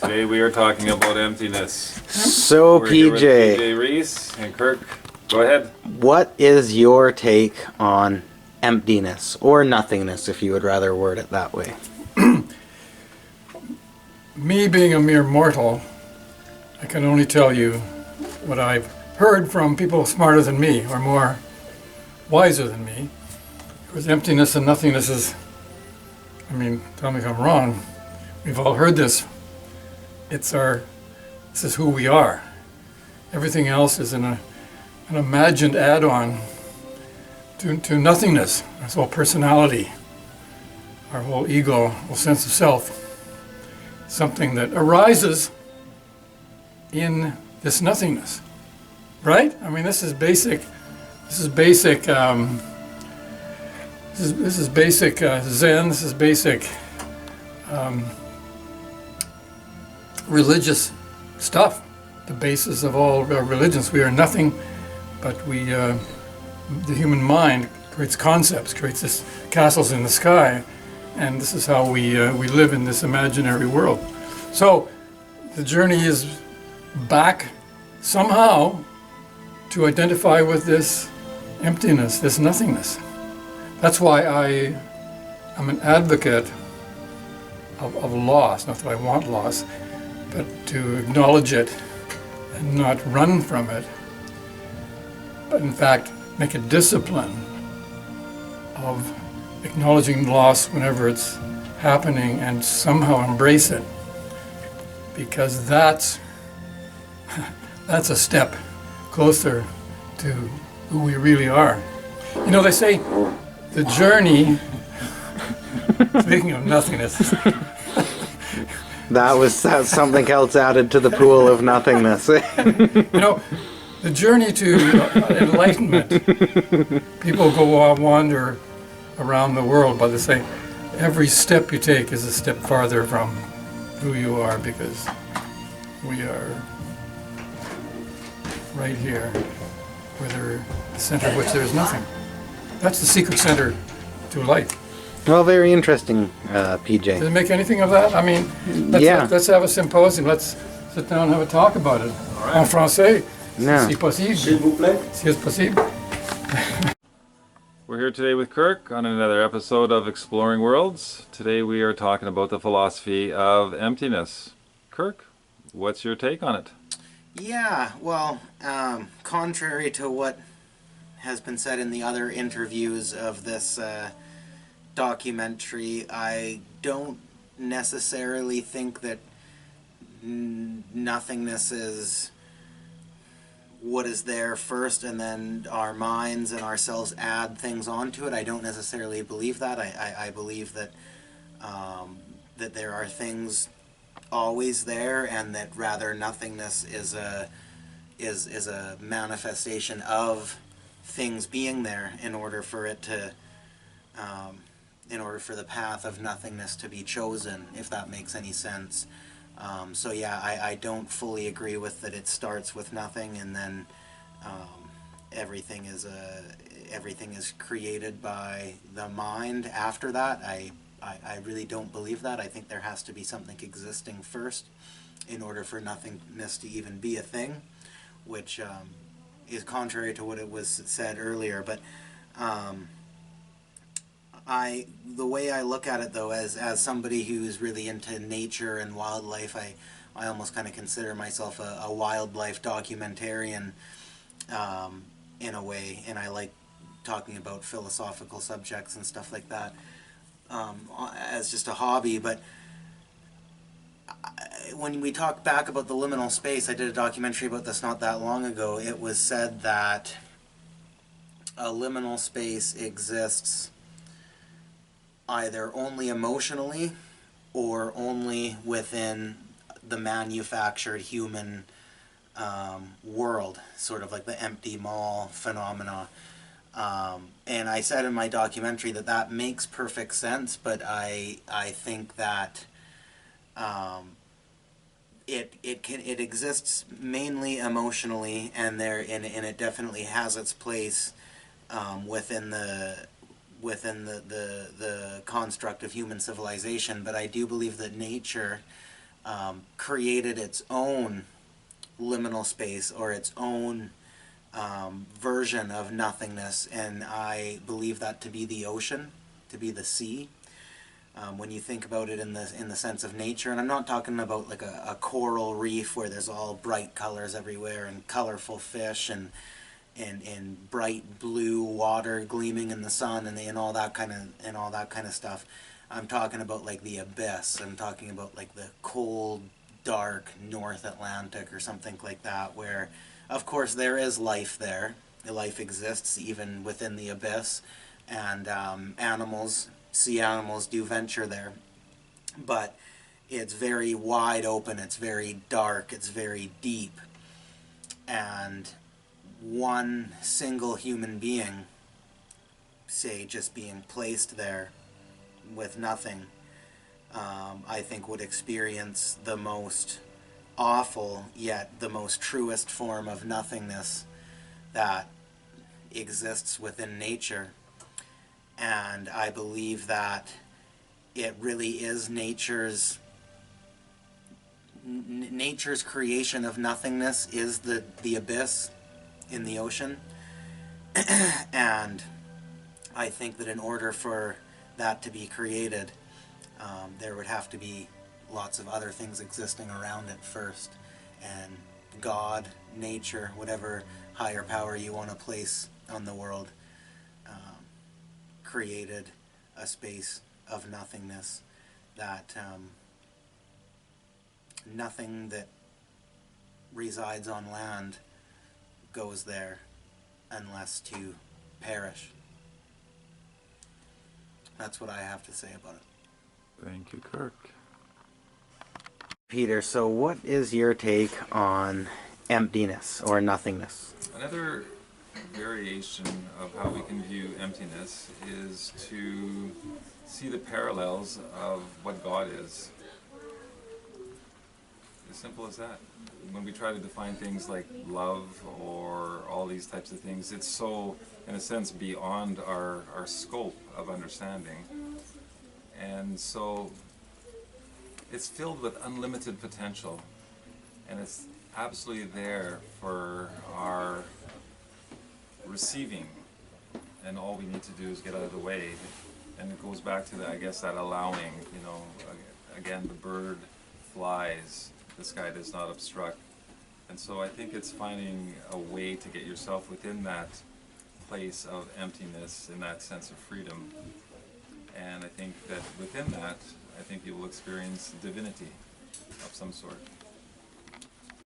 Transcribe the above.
Today we are talking about emptiness. So, We're here with PJ, PJ Reese and Kirk. Go ahead. what is your take on emptiness or nothingness, if you would rather word it that way? Me being a mere mortal, I can only tell you what I've heard from people smarter than me or more wiser than me. Because emptiness and nothingness is, tell me if I'm wrong, we've all heard this. This is who we are. Everything else is an imagined add-on to nothingness. Our whole personality, our whole ego, whole sense of self. Something that arises in this nothingness, right? This is basic. This is basic. This is basic Zen. This is basic religious stuff. The basis of all religions. We are nothing, but the human mind creates concepts, creates this castles in the sky. And this is how we live in this imaginary world. So the journey is back somehow to identify with this emptiness, this nothingness. That's why I am an advocate of loss. Not that I want loss, but to acknowledge it and not run from it, but in fact make a discipline of acknowledging loss whenever it's happening and somehow embrace it, because that's a step closer to who we really are. They say the journey, speaking of nothingness, That's something else added to the pool of nothingness. the journey to enlightenment, people go wander around the world, but they say every step you take is a step farther from who you are, because we are right here, where the center of which there is nothing. That's the secret center to light. Well, very interesting, PJ. Does it make anything of that? Let's have a symposium. Let's sit down and have a talk about it. En français, No. si possible. S'il vous plaît. Si c'est possible. We're here today with Kirk on another episode of Exploring Worlds. Today we are talking about the philosophy of emptiness. Kirk, what's your take on it? Yeah, well, contrary to what has been said in the other interviews of this documentary, I don't necessarily think that nothingness is what is there first and then our minds and ourselves add things onto it. I don't necessarily believe that. I believe that that there are things always there, and that rather nothingness is a manifestation of things being there in order for it to in order for the path of nothingness to be chosen, if that makes any sense. So yeah, I don't fully agree with that it starts with nothing and then everything is created by the mind after that. I really don't believe that. I think there has to be something existing first in order for nothingness to even be a thing, which is contrary to what it was said earlier. But the way I look at it, though, as somebody who's really into nature and wildlife, I almost kind of consider myself a wildlife documentarian in a way, and I like talking about philosophical subjects and stuff like that as just a hobby. But when we talk back about the liminal space, I did a documentary about this not that long ago. It was said that a liminal space exists either only emotionally or only within the manufactured human world, sort of like the empty mall phenomena. And I said in my documentary that makes perfect sense, but I think that it exists mainly emotionally, and it definitely has its place within the construct of human civilization. But I do believe that nature created its own liminal space or its own version of nothingness, and I believe that to be the ocean, to be the sea. When you think about it in the sense of nature, and I'm not talking about like a coral reef where there's all bright colors everywhere and colorful fish and bright blue water gleaming in the sun and all that kind of stuff. I'm talking about like the abyss. I'm talking about like the cold, dark North Atlantic or something like that, where of course there is life there. Life exists even within the abyss, and sea animals do venture there, but it's very wide open, it's very dark, it's very deep, and one single human being, say, just being placed there with nothing, I think would experience the most awful yet the most truest form of nothingness that exists within nature. And I believe that it really is nature's creation of nothingness is the abyss in the ocean. And I think that in order for that to be created, there would have to be lots of other things existing around it first. And God, nature, whatever higher power you want to place on the world, created a space of nothingness that nothing that resides on land goes there unless to perish. That's what I have to say about it. Thank you, Kirk. Peter, so what is your take on emptiness or nothingness? Another variation of how we can view emptiness is to see the parallels of what God is. As simple as that. When we try to define things like love or all these types of things, it's so, in a sense, beyond our scope of understanding. And so it's filled with unlimited potential, and it's absolutely there for our receiving, and all we need to do is get out of the way. And it goes back to I guess that allowing, again, the bird flies, the sky does not obstruct. And so I think it's finding a way to get yourself within that place of emptiness and that sense of freedom. And I think that within that, I think you will experience divinity of some sort.